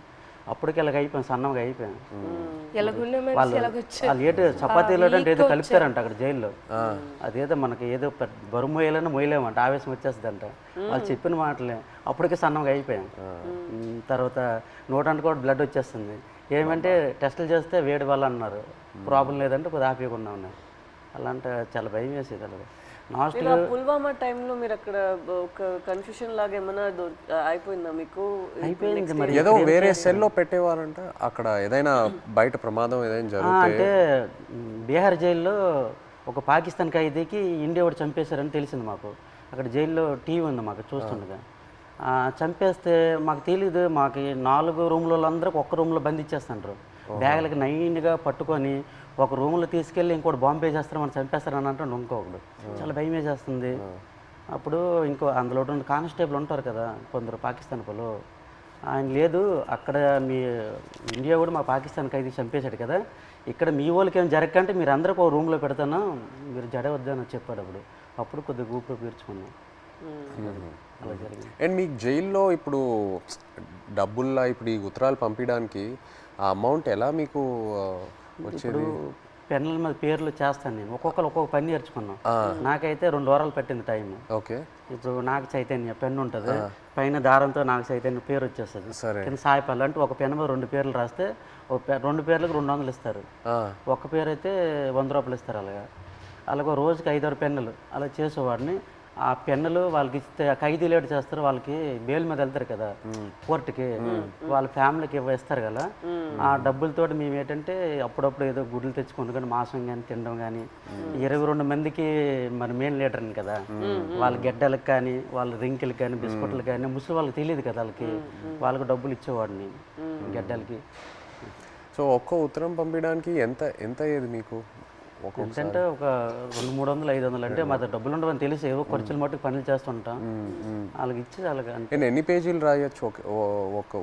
అప్పటికి ఇలాగ అయిపోయాను, సన్నగా అయిపోయాను. వాళ్ళు ఏదో చపాతీలో అంటే ఏదో కలుపుతారంట అక్కడ జైల్లో, అదేదో మనకి ఏదో బరువు మోయాలని మోయలేమంట, ఆవేశం వచ్చేస్తుందంట. వాళ్ళు చెప్పిన మాటలే అప్పటికే సన్నగా అయిపోయాను. తర్వాత నోటంటే కూడా బ్లడ్ వచ్చేస్తుంది. ఏమంటే టెస్టులు చేస్తే వేడి వల్ల అన్నారు, ప్రాబ్లం లేదంటే కొద్దిగా ఆపేయకుండా ఉన్నారు. అలాంటి చాలా భయం వేసేది. అలాగే పుల్వామా టైంలో మీరు అక్కడ ఒక కన్ఫ్యూషన్ లాగా ఏమైనా అయిపోయిందా మీకు? అయిపోయింది మరి. ఏదో వేరే సెల్లో పెట్టేవారంట అక్కడ, ఏదైనా బయట ప్రమాదం ఏదైనా జరిగితే. అంటే బీహార్ జైల్లో ఒక పాకిస్తాన్ ఖైదీకి ఇండియా వాడు చంపేశారని తెలిసింది మాకు. అక్కడ జైల్లో టీవీ ఉంది మాకు చూస్తుండగా. చంపేస్తే మాకు తెలీదు, మాకు 4 రూమ్లలో అందరికి ఒక్క రూమ్లో బంధించేస్తుంటారు. బ్యాగులకి నైన్గా పట్టుకొని ఒక రూమ్లో తీసుకెళ్ళి ఇంకోటి బాంబే చేస్తారు, మనం చంపేస్తారని అంటే ఇంకొకడు. చాలా భయం వేసేస్తుంది. అప్పుడు ఇంకో అందులో రెండు కానిస్టేబుల్ ఉంటారు కదా కొందరు పాకిస్తాన్ వాళ్ళు, ఆయన లేదు అక్కడ మీ ఇండియా కూడా మా పాకిస్తాన్ ఖైదీ చంపేశాడు కదా, ఇక్కడ మీ వాళ్ళకి ఏం జరగకంటే మీరు అందరికి ఒక రూమ్లో పెడతాను, మీరు జడవద్దని చెప్పాడు. అప్పుడు కొద్దిగా ఊపిరి పీల్చుకున్నాం. అలా జరిగింది. అండ్ మీకు జైల్లో ఇప్పుడు డబ్బుల్లా ఇప్పుడు ఈ ఉత్తరాలు పంపించడానికి ఆ అమౌంట్ ఎలా మీకు వచ్చేది? పెన్నుల మీద పేర్లు చేస్తాను నేను, ఒక్కొక్కరు ఒక్కొక్క పని నేర్చుకున్నాం. నాకైతే 2 వారాలు పట్టింది టైం. ఓకే. ఇప్పుడు నాకు చైతన్య పెన్ను ఉంటుంది, పైన దారంతో నాకు చైతన్య పేరు వచ్చేస్తుంది. కింద సాయిపల్లి అంటే ఒక పెన్ను మీద 2 పేర్లు రాస్తే 2 పేర్లకు 200 ఇస్తారు. ఒక పేరు అయితే 100 రూపాయలు ఇస్తారు. అలాగే రోజుకి 5-6 పెన్నులు అలా చేసేవాడిని. ఆ పెన్నులు వాళ్ళకి ఇస్తే ఖైదీ లేట్ చేస్తారు, వాళ్ళకి బెయిల్ మీద వెళ్తారు కదా కోర్టుకి, వాళ్ళ ఫ్యామిలీకి ఇస్తారు కదా. ఆ డబ్బులతో మేము ఏంటంటే అప్పుడప్పుడు ఏదో గుడ్లు తెచ్చుకుంటాం కానీ మాంసం కానీ తినడం కానీ. 22 మందికి మరి మెయిన్ లీడర్ని కదా, వాళ్ళ గెడ్డలకు కానీ వాళ్ళ రింకిలకు కానీ బిస్కెట్లకు కానీ ముసలి వాళ్ళకి తెలియదు కదా, వాళ్ళకి డబ్బులు ఇచ్చేవాడిని గెడ్డలకి. సో ఒక్క ఉత్తరం పంపించడానికి ఎంత అయ్యేది మీకు? అంటే ఒక 200-300-500 అంటే మా డబ్బులు ఉండవని తెలిసి ఏవో ఖర్చులు మట్టుకు పనులు చేస్తుంటాం. వాళ్ళకి ఇచ్చి అలాగే. నేను ఎన్ని పేజీలు రాయొచ్చు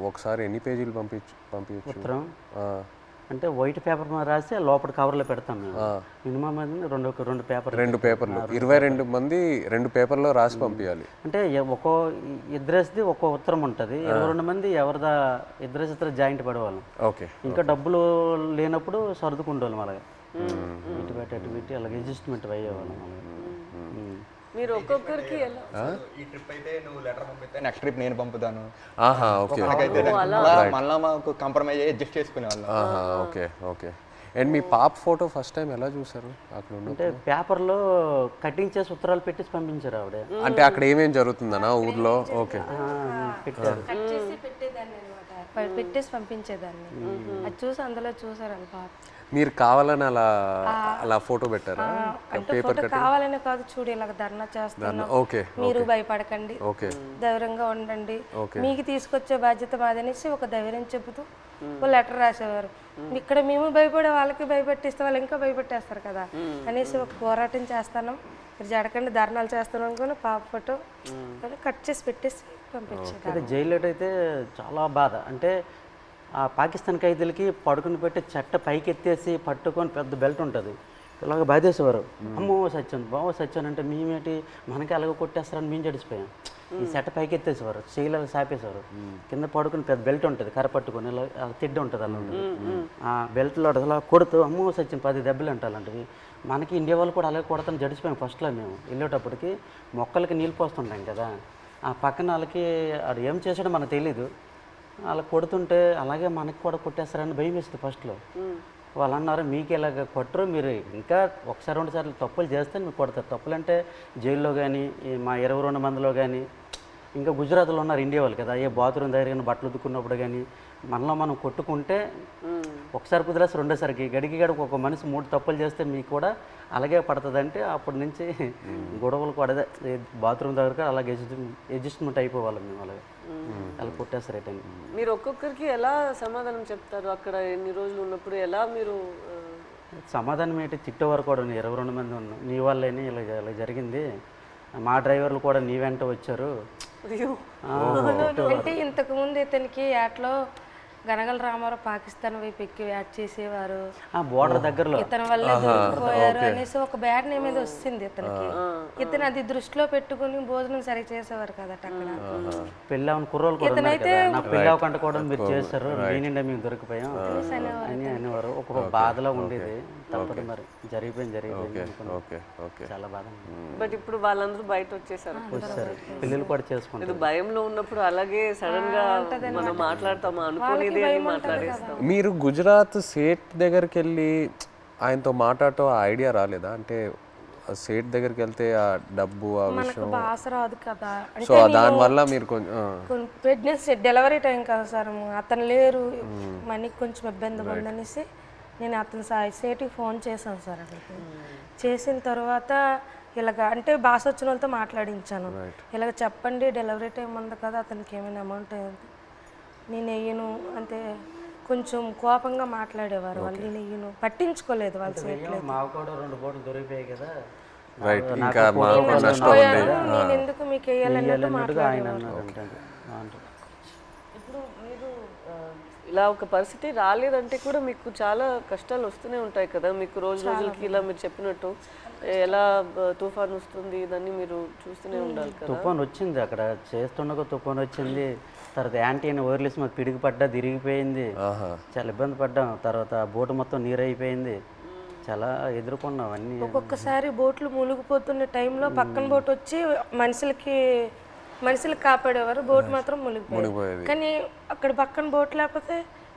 ఒకసారి? ఎన్ని పేజీలు పంపించచ్చు ఉత్తరం? అంటే వైట్ పేపర్ మీద రాసి లోపల కవర్లో పెడతాం మేము. మినిమం రెండు పేపర్లు 22 మంది 2 పేపర్లో రాసి పంపించాలి. అంటే ఒక్కో ఇద్దరేసిది ఒక్కో ఉత్తరం ఉంటుంది. 22 మంది ఎవరిదా ఇద్దరు జాయింట్ పడేవాళ్ళం. ఓకే. ఇంకా డబ్బులు లేనప్పుడు సర్దుకుండేవాళ్ళం. అలాగే ఇటు పెట్టి అలాగే అడ్జస్ట్మెంట్ అయ్యేవాళ్ళం. మీరు ఒక్కొక్కరికి ఈ ట్రిప్ అయితే నువ్వు లెటర్ పంపిస్తే నెక్స్ట్ ట్రిప్ నేను పంపుతాను. ఓకే. మళ్ళీ మాకు కాంప్రమైజ్ అయ్యి అడ్జస్ట్ చేసుకునేవాళ్ళం. ఓకే. అండ్ మీ పాప ఫోటో ఫస్ట్ టైం ఎలా చూసారు అక్కడ? అంటే పేపర్లో కటింగ్ చేసి ఉత్తరాలు పెట్టేసి పంపించారు ఆవిడ. అంటే అక్కడ ఏమేం జరుగుతుందనా ఊర్లో? ఓకే. పెట్టారు, పెట్టేసి పంపించేదాన్ని. అది చూసి అందులో చూసారు పాప. మీరు కావాలని అలా ఫోటో పెట్టారా? అంటే ఫోటో కావాలనే కాదు, చూడు ఇలాగ ధర్నా చేస్తున్నాం, మీరు భయపడకండి, ధైర్యంగా ఉండండి, మీకు తీసుకొచ్చే బాధ్యత మాదనేసి ఒక ధైర్యం చెబుతూ వాళ్ళు లెటర్ రాసేవారు. ఇక్కడ మేము భయపడే వాళ్ళకి భయపెట్టిస్తే వాళ్ళు ఇంకా భయపెట్టేస్తారు కదా అనేసి ఒక పోరాటం చేస్తాను, మీరు జడకండి ధర్నాలు చేస్తాను అనుకుని పాప ఫోటో కట్ చేసి పెట్టేసి పంపించారు. జైల్లో అయితే చాలా బాధ. అంటే ఆ పాకిస్తాన్ ఖైదీలకి పడుకుని పెట్టి చెట్ట పైకి ఎత్తేసి పట్టుకొని పెద్ద బెల్ట్ ఉంటుంది, ఇలాగ బాధేసేవారు. అమ్మో సత్యం బావో సత్యం అంటే మేమేంటి మనకి అలాగ కొట్టేస్తారని మేము జడిసిపోయాం. ఈ చెట్ట పైకి ఎత్తేసేవారు, చేయలేదు సాపేసేవారు. కింద పడుకుని పెద్ద బెల్ట్ ఉంటుంది, కర్ర పట్టుకొని ఇలా తిడ్డ ఉంటుంది అలా ఉంటుంది. ఆ బెల్ట్లో అలా కొడుతూ అమ్మో సత్యం 10 దెబ్బలు అంటే అలాంటివి. మనకి ఇండియా వాళ్ళు కూడా అలాగే కొడతాను జడిసిపోయాం. ఫస్ట్లో మేము వెళ్ళేటప్పటికి మొక్కలకి నీళ్ళు పోస్తుంటాం కదా, ఆ పక్కన వాళ్ళకి అది ఏం చేసాడో మనకు తెలీదు. అలా కొడుతుంటే అలాగే మనకి కూడా కొట్టేస్తారని భయం వేస్తుంది ఫస్ట్లో. వాళ్ళు అన్నారు మీకు ఇలాగ కొట్టరు, మీరు ఇంకా ఒకసారి 2 సార్లు తప్పులు చేస్తే మీకు కొడతారు. తప్పులు అంటే జైల్లో కానీ మా 22 మందిలో కానీ ఇంకా గుజరాత్లో ఉన్నారు ఇండియా వాళ్ళు కదా, ఏ బాత్రూమ్ దగ్గర కానీ బట్టలు ఉతుక్కున్నప్పుడు కానీ మనలో మనం కొట్టుకుంటే ఒకసారి కుదిరేసి రెండోసారికి గడికి ఒక మనిషి 3 తప్పులు చేస్తే మీకు కూడా అలాగే పడుతుందంటే అప్పటి నుంచి గొడవలు కూడా అదే బాత్రూమ్ దగ్గర అలాగే అడ్జస్ట్మెంట్ అయిపోవాలి మేము. అలాగే అలా కొట్టేస్తారు రిటర్న్. మీరు ఒక్కొక్కరికి ఎలా సమాధానం చెప్తారు అక్కడ ఎన్ని రోజులు ఉన్నప్పుడు? ఎలా మీరు సమాధానం ఏంటి, తిట్టేవారు కూడా 22 మంది ఉన్నాం, నీ వల్లేని ఇలా ఇలా జరిగింది, మా డ్రైవర్లు కూడా నీ వెంట వచ్చారు. అంటే ఇంతకు ముందు ఇతనికి యాట్లో గనగల రామారావు పాకిస్తాన్ వైపు ఎక్కి యాడ్ చేసేవారు, బోర్డర్ దగ్గరలో ఇతని వల్ల దొరికిపోయారు అనేసి ఒక బ్యాడ్ నేమ్ మీద వస్తుంది ఇతనికి. ఇతను అది దృష్టిలో పెట్టుకుని భోజనం సరిగ్గా చేసేవారు కదట అక్కడ. పెళ్ళి అవన్న కుర్రోలు కూడా ఉన్నారు కదా, నా పెళ్ళి అవకంట కూడా మీరు చేస్తారు, నేనిండా మేము దొరికిపోయాం అని అనేవారు. ఒక బాధలో ఉండేది. తప్పదు మరి, జరిగిపోయింది చాలా బాధ. బట్ ఇప్పుడు వాళ్ళందరూ బయట వచ్చేసారు, పిల్లలు కూడా చేసుకుంటారు. భయంలో ఉన్నప్పుడు అలాగే సడన్ గా మనం మాట్లాడతామా అనుకోని మాట్లాడేస్తాం. మీరు గుజరాత్ సేట్ దగ్గరికి వెళ్ళి ఆయనతో మాట్లాడటం ఐడియా రాలేదా? అంటే సేట్ దగ్గరికి వెళ్తే ఆ డబ్బు ఆ విషయం భాష రాదు కదా, సో దానివల్ల మీరు కొంచెం ప్రెగ్నెన్సీ డెలివరీ టైం కదా సార్, అతను లేరు, మనకి కొంచెం ఇబ్బంది ఉందనేసి నేను అతను సేటికి ఫోన్ చేశాను సార్. అక్కడికి చేసిన తర్వాత ఇలాగ అంటే భాష వచ్చిన వాళ్ళతో మాట్లాడించాను, ఇలాగ చెప్పండి డెలివరీ టైం ఉంది కదా, అతనికి ఏమైనా అమౌంట్ నేను వెయ్యను అంటే కొంచెం కోపంగా మాట్లాడేవారు వాళ్ళు. నేను వెయ్యను, పట్టించుకోలేదు వాళ్ళు. మాకు కూడా 2 బోట్లు దొరికిపోయాయి కదా, నేను ఎందుకు మీకు వేయాలన్నట్టు మాట్లాడేవారు. ఇప్పుడు మీరు ఇలా ఒక పరిస్థితి రాలేదంటే కూడా మీకు చాలా కష్టాలు వస్తూనే ఉంటాయి కదా, మీకు రోజు రోజులకి ఇలా మీరు చెప్పినట్టు ఎలా తుఫాన్ వస్తుంది దాన్ని మీరు చూస్తూనే ఉండాలి కదా. తుఫాన్ వచ్చింది, అక్కడ చేస్తుండగా తుఫాన్ వచ్చింది, తర్వాత యాంటీ అని వదిలేసి మాకు పిడికి పడ్డా తిరిగిపోయింది, చాలా ఇబ్బంది పడ్డాం. తర్వాత బోటు మొత్తం నీరు అయిపోయింది, చాలా ఎదుర్కొన్నాం అన్నీ. ఒక్కొక్కసారి బోట్లు మునిగిపోతున్న టైంలో పక్కన బోట్ వచ్చి మనుషులకు కాపాడేవారు, బోట్ మాత్రం మునిగిపోయేది. కానీ అక్కడ పక్కన బోట్ లేకపోతే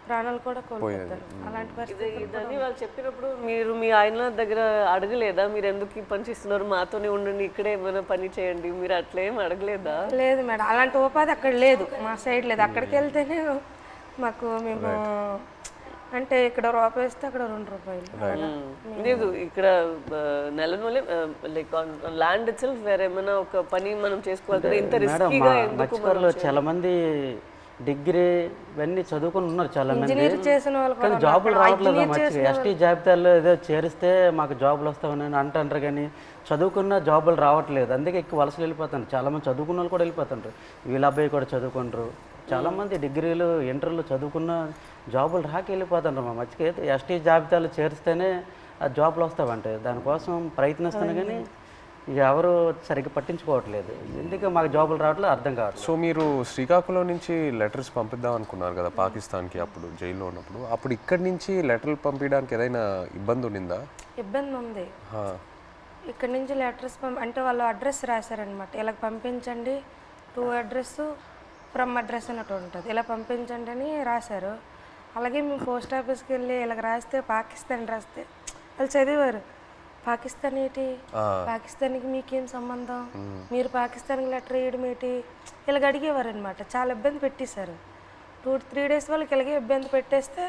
ప్రాణాలు కూడా కోల్పోతారు. అలాంటి పరిస్థితి ఇదని వాళ్ళు చెప్పినప్పుడు మీరు మీ ఆయన దగ్గర అడగలేదా, మీరు ఎందుకు ఈ పని చేస్తున్నారు, మాతోనే ఉండండి, ఇక్కడే ఏమైనా పని చేయండి, మీరు అట్లేం అడగలేదా? లేదు మేడం, అలాంటి ఉపాధి అక్కడ లేదు, మా సైడ్ లేదు. అక్కడికి వెళ్తేనే మాకు మేము అంటే ఇక్కడ రూపాయి ఇస్తే అక్కడ 2 రూపాయలు లేదు. ఇక్కడ నెలలోనే లైక్ ల్యాండ్ ఇట్ సెల్ఫ్ వేరే ఏమైనా ఒక పని మనం చేసుకోవాలి కదా, ఇంత రిస్కీగా ఎందుకు? చాలా మంది డిగ్రీ ఇవన్నీ చదువుకుని ఉన్నారు చాలా మంది, చేసిన వాళ్ళు కానీ జాబులు రావట్లేదు. మంచిగా ఎస్టీ జాబితాలో ఏదో చేరిస్తే మాకు జాబులు వస్తామని అంటారు, కానీ చదువుకున్న జాబులు రావట్లేదు. అందుకే ఎక్కువ వలసలు వెళ్ళిపోతారు. చాలామంది చదువుకున్న వాళ్ళు కూడా వెళ్ళిపోతుంటారు, వీళ్ళ అబ్బాయి కూడా చదువుకుంటారు. చాలామంది డిగ్రీలు ఇంటర్లు చదువుకున్న జాబులు రాక వెళ్ళిపోతుంటారు. మా మధ్యకి ఎస్టీ జాబితాలో చేరిస్తేనే ఆ జాబులు వస్తావంటే దానికోసం ప్రయత్నిస్తాను, కానీ ఎవరు సరిగ్గా పట్టించుకోవట్లేదు. ఎందుకు మాకు జాబులు రావట్లేదు అర్థం కావట్లేదు. సో మీరు శ్రీకాకుళం నుంచి లెటర్స్ పంపిద్దాం అనుకున్నారు కదా పాకిస్తాన్కి, అప్పుడు జైల్లో ఉన్నప్పుడు. అప్పుడు ఇక్కడి నుంచి లెటర్లు పంపించడానికి ఏదైనా ఇబ్బంది ఉండిందా? ఇబ్బంది ఉంది. ఇక్కడ నుంచి లెటర్స్ అంటే వాళ్ళు అడ్రస్ రాశారనమాట, ఇలా పంపించండి, టు అడ్రస్ ఫ్రమ్ అడ్రస్ అన్నట్టు ఉంటుంది, ఇలా పంపించండి అని రాశారు. అలాగే మేము పోస్ట్ ఆఫీస్కి వెళ్ళి ఇలాగ రాస్తే పాకిస్తాన్ రాస్తే వాళ్ళు చదివారు, పాకిస్తాన్ ఏంటి, పాకిస్తాన్కి మీకేం సంబంధం, మీరు పాకిస్తాన్కి లెటర్ వేయడం ఏంటి, ఇలాగ అడిగేవారు అనమాట. చాలా ఇబ్బంది పెట్టేశారు. 2-3 డేస్ వాళ్ళకి ఇలాగే ఇబ్బంది పెట్టేస్తే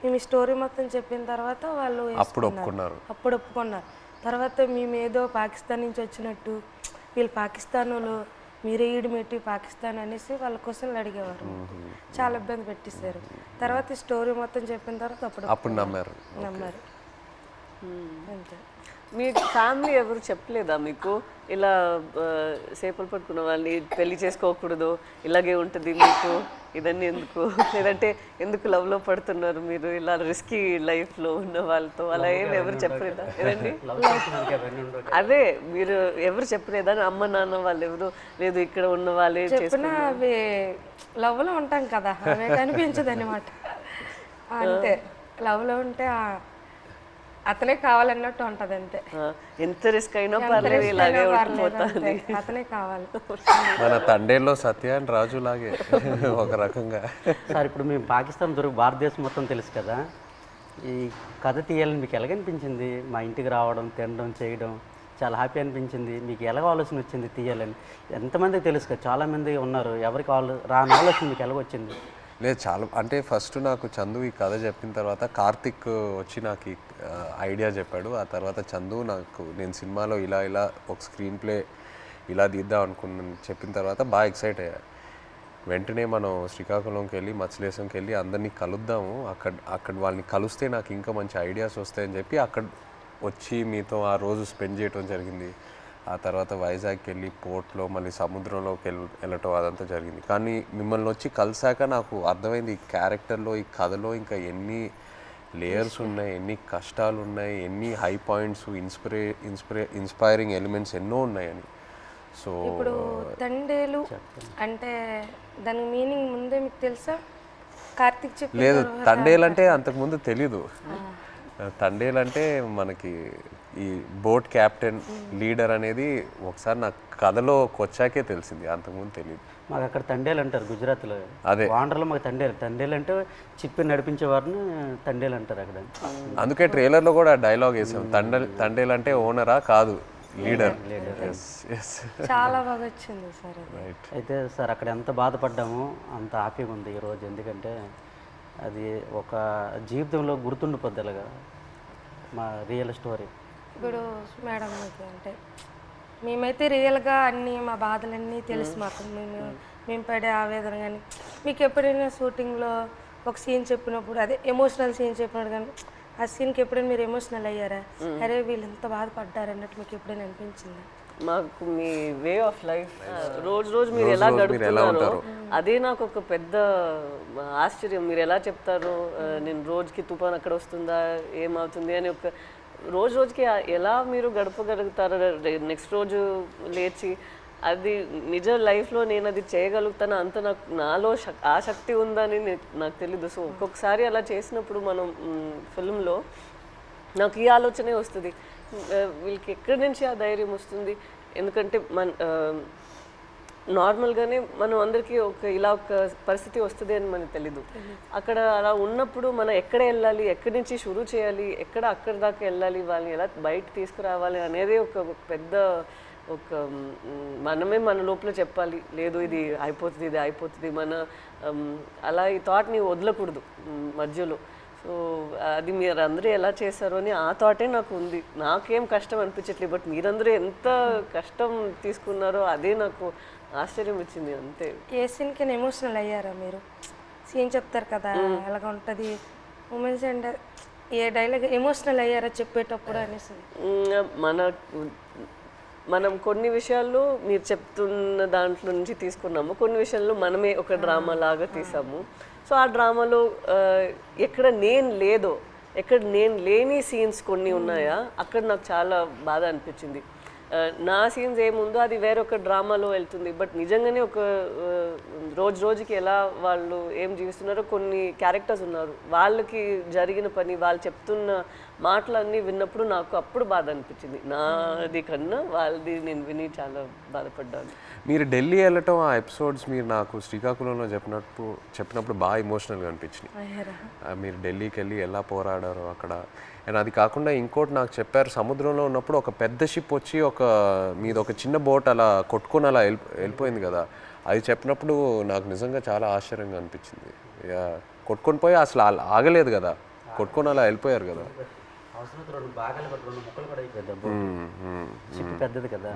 మేము ఈ స్టోరీ మొత్తం చెప్పిన తర్వాత వాళ్ళు అప్పుడు ఒప్పుకున్నారు. తర్వాత మేము ఏదో పాకిస్తాన్ నుంచి వచ్చినట్టు, వీళ్ళు పాకిస్తాన్ వాళ్ళు, మీరే ఈడమేటి పాకిస్తాన్ అనేసి వాళ్ళ క్వశ్చన్లు అడిగేవారు. చాలా ఇబ్బంది పెట్టేశారు. తర్వాత ఈ స్టోరీ మొత్తం చెప్పిన తర్వాత అప్పుడు నమ్మారు. అంతే. మీ ఫ్యామిలీ ఎవరు చెప్పలేదా మీకు ఇలా చేపలు పట్టుకున్న వాళ్ళని పెళ్లి చేసుకోకూడదు, ఇలాగే ఉంటుంది మీకు, ఇదన్నీ ఎందుకు, లేదంటే ఎందుకు లవ్లో పడుతున్నారు మీరు ఇలా రిస్కీ లైఫ్లో ఉన్న వాళ్ళతో, అలా ఏమి ఎవరు చెప్పలేదా? ఏదండి అదే మీరు ఎవరు చెప్పలేదా? అమ్మ నాన్న వాళ్ళు ఎవరు లేదు, ఇక్కడ ఉన్న వాళ్ళే చెప్పిన అవి లవ్లో ఉంటాం కదా, అవే కనిపించదు అనమాట. అంతే, లవ్లో ఉంటే అతనే కావాలన్నట్టు ఉంటది అంతే. ఎంత రిస్క్ అయినా పర్లేదు ఇలాగే ఉండిపోతాను. అతనే కావాలి. మన తండేల్లో సత్య అండ్ రాజు లాగే ఒక రకంగా. సార్ ఇప్పుడు మేము పాకిస్తాన్ భారతదేశం మొత్తం తెలుసు కదా, ఈ కథ తీయాలని మీకు ఎలాగనిపించింది? మా ఇంటికి రావడం, తినడం, చేయడం చాలా హ్యాపీ అనిపించింది. మీకు ఎలాగ ఆలోచన వచ్చింది తీయాలని? ఎంతమందికి తెలుసు కదా, చాలామంది ఉన్నారు, ఎవరికి రాని ఆలోచన మీకు ఎలాగొచ్చింది? లేదు, చాలా అంటే ఫస్ట్ నాకు చందు ఈ కథ చెప్పిన తర్వాత కార్తిక్ వచ్చి నాకు ఈ ఐడియా చెప్పాడు. ఆ తర్వాత చందు నాకు నేను సినిమాలో ఇలా ఇలా ఒక స్క్రీన్ ప్లే ఇలా తీద్దాం అనుకున్నాను చెప్పిన తర్వాత బాగా ఎక్సైట్ అయ్యా. వెంటనే మనం శ్రీకాకుళంకి వెళ్ళి మత్స్యలేశంకి వెళ్ళి అందరినీ కలుద్దాము, అక్కడ వాళ్ళని కలిస్తే నాకు ఇంకా మంచి ఐడియాస్ వస్తాయని చెప్పి అక్కడ వచ్చి మీతో ఆ రోజు స్పెండ్ చేయడం జరిగింది. ఆ తర్వాత వైజాగ్కి వెళ్ళి పోర్ట్లో మళ్ళీ సముద్రంలోకి వెళ్ళటం అదంతా జరిగింది. కానీ మిమ్మల్ని వచ్చి కలిసాక నాకు అర్థమైంది ఈ క్యారెక్టర్లో, ఈ కథలో ఇంకా ఎన్ని లేయర్స్ ఉన్నాయి, ఎన్ని కష్టాలు ఉన్నాయి, ఎన్ని హై పాయింట్స్, ఇన్స్పైరింగ్ ఎలిమెంట్స్ ఎన్నో ఉన్నాయని. సో ఇప్పుడు తండేలు అంటే దాని మీనింగ్ ముందే మీకు తెలుసా? కార్తిక్ చెప్పి లేదు, తండేలంటే అంతకుముందు తెలీదు. తండేలంటే మనకి ఈ బోట్ క్యాప్టెన్ లీడర్ అనేది ఒకసారి నాకు కథలోకి వచ్చాకే తెలిసింది, అంతకుముందు తెలియదు. మాకు అక్కడ తండేలు అంటారు గుజరాత్లో. అదే ఆంధ్రలో మాకు తండేలు అంటే చిప్పి నడిపించే వారిని తండేలు అంటారు అక్కడ. అందుకే ట్రైలర్లో కూడా డైలాగ్ వేసాం, తండేలు అంటే ఓనరా కాదు, లీడర్. చాలా బాగా వచ్చింది సార్. అయితే సార్ అక్కడ ఎంత బాధపడ్డామో అంత హ్యాపీగా ఉంది ఈరోజు. ఎందుకంటే అది ఒక జీవితంలో గుర్తుండిపోద్ది అలాగా మా రియల్ స్టోరీ. ఇప్పుడు మేడం మీకు అంటే మేమైతే రియల్గా అన్నీ మా బాధలన్నీ తెలుసు మాకు. మేము పడే ఆవేదన కానీ మీకు ఎప్పుడైనా షూటింగ్లో ఒక సీన్ చెప్పినప్పుడు, అదే ఎమోషనల్ సీన్ చెప్పినప్పుడు కానీ ఆ సీన్కి ఎప్పుడైనా మీరు ఎమోషనల్ అయ్యారా? అరే వీళ్ళు ఎంత బాధపడ్డారు అన్నట్టు మీకు ఎప్పుడైనా అనిపించిందా? మాకు మీ వే ఆఫ్ లైఫ్ రోజు మీరు ఎలా గడుపుతున్నారో అదే నాకు ఒక పెద్ద ఆశ్చర్యం. మీరు ఎలా చెప్తారు, నేను రోజుకి తుఫాన్ అక్కడ వస్తుందా, ఏమవుతుంది అని ఒక రోజుకి ఎలా మీరు గడపగలుగుతారు? నెక్స్ట్ రోజు లేచి అది నిజ లైఫ్లో నేను అది చేయగలుగుతాను అంత నాలో ఆ శక్తి ఉందని నాకు తెలీదు. సో ఒక్కొక్కసారి అలా చేసినప్పుడు మనం ఫిల్మ్లో నాకు ఈ ఆలోచనే వస్తుంది, వీళ్ళకి ఎక్కడి నుంచి ఆ ధైర్యం వస్తుంది? ఎందుకంటే నార్మల్గానే మనం అందరికీ ఇలా ఒక పరిస్థితి వస్తుంది అని మనకు తెలీదు. అక్కడ అలా ఉన్నప్పుడు మనం ఎక్కడ వెళ్ళాలి, ఎక్కడి నుంచి షురూ చేయాలి, అక్కడి దాకా వెళ్ళాలి, వాళ్ళని ఎలా బయట తీసుకురావాలి అనేది ఒక పెద్ద మనమే మన లోపల చెప్పాలి, లేదు ఇది అయిపోతుంది మన అలా ఈ థాట్ని వదలకూడదు మధ్యలో. సో అది మీరు అందరూ ఎలా చేశారు అని ఆ థాటే నాకు ఉంది. నాకేం కష్టం అనిపించట్లేదు, బట్ మీరందరూ ఎంత కష్టం తీసుకున్నారో అదే నాకు ఆశ్చర్యం వచ్చింది అంతే. ఏ సీన్కి ఎమోషనల్ అయ్యారా మీరు? సీన్ చెప్తారు కదా ఎలాగ ఉంటుంది మూమెంట్స్, అంటే ఏ డైలాగ్ ఎమోషనల్ అయ్యారా చెప్పేటప్పుడు అనేసి? మనం కొన్ని విషయాల్లో మీరు చెప్తున్న దాంట్లో నుంచి తీసుకున్నాము, కొన్ని విషయాల్లో మనమే ఒక డ్రామా లాగా తీసాము. సో ఆ డ్రామాలో ఎక్కడ నేను లేని సీన్స్ కొన్ని ఉన్నాయా, అక్కడ నాకు చాలా బాధ అనిపించింది. నా సీన్స్ ఏముందో అది వేరొక డ్రామాలో వెళ్తుంది, బట్ నిజంగానే ఒక రోజుకి ఎలా వాళ్ళు ఏం జీవిస్తున్నారో కొన్ని క్యారెక్టర్స్ ఉన్నారు, వాళ్ళకి జరిగిన పని, వాళ్ళు చెప్తున్న మాటలన్నీ విన్నప్పుడు నాకు అప్పుడు బాధ అనిపించింది. నాది కన్నా వాళ్ళది నేను విని చాలా బాధపడ్డాను. మీరు ఢిల్లీ వెళ్ళటం ఆ ఎపిసోడ్స్ మీరు నాకు శ్రీకాకుళంలో చెప్పినప్పుడు బాగా ఎమోషనల్గా అనిపించినాయి. మీరు ఢిల్లీకి వెళ్ళి ఎలా పోరాడారో అక్కడ. అండ్ అది కాకుండా ఇంకోటి నాకు చెప్పారు, సముద్రంలో ఉన్నప్పుడు ఒక పెద్ద షిప్ వచ్చి మీది ఒక చిన్న బోట్ అలా కొట్టుకొని అలా వెళ్ళిపోయింది కదా, అది చెప్పినప్పుడు నాకు నిజంగా చాలా ఆశ్చర్యంగా అనిపించింది. కొట్టుకొని పోయి అసలు ఆగలేదు కదా, కొట్టుకొని అలా వెళ్ళిపోయారు కదా. పెద్దది కదా.